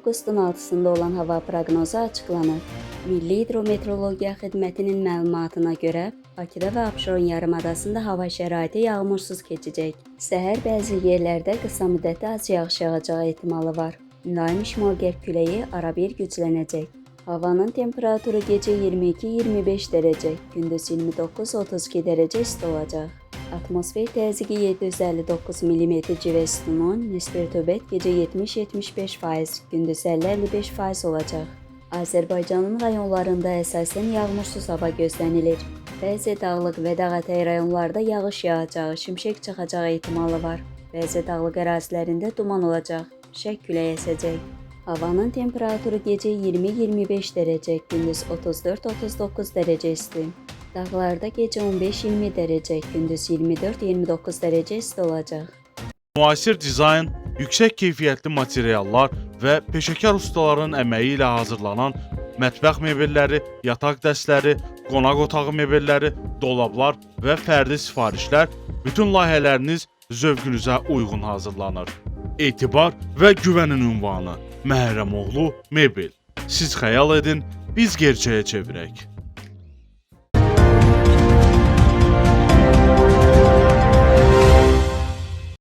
avqustun 6-sında olan hava proqnozu açıqlanır. Milli Hidrometeorologiya Xidmətinin məlumatına görə, Bakıda və Abşeron yarımadasında hava şəraiti yağmursuz keçəcək. Səhər bəzi yerlərdə qısa müddətli az yağış yağacağı ehtimalı var. Mülayim şimal-qərb küləyi arabir güclənəcək. Havanın temperaturu gecə 22-25 dərəcə, gündüz 29-32 dərəcə isti olacaq. Atmosfer təzyiqi 759 mm civə sütunun, nisbi rütubət gecə 70-75%, gündüz 50-55% olacaq. Azərbaycanın rayonlarında əsasən yağmursuz hava gözlənilir. Bəzi dağlıq və dağətəyi rayonlarda yağış yağacağı, şimşək çaxacağı ehtimalı var. Bəzi dağlıq ərazilərində duman olacaq, şək külək əsəcək. Havanın temperaturu gecə 20-25 dərəcə, gündüz 34-39 dərəcə isti. Dağlarda gecə 15-20 dərəcə, gündüz 24-29 dərəcə isti olacaq. Müasir dizayn, yüksək keyfiyyətli materiallar və peşəkar ustaların əməyi ilə hazırlanan mətbəx mebelləri, yataq dəstləri, qonaq otağı mebelləri, dolablar və fərdi sifarişlər bütün layihələriniz zövqünüzə uyğun hazırlanır. Etibar və güvənin ünvanı Məhrəmoğlu Mebel. Siz xəyal edin, biz gerçəyə çevirək.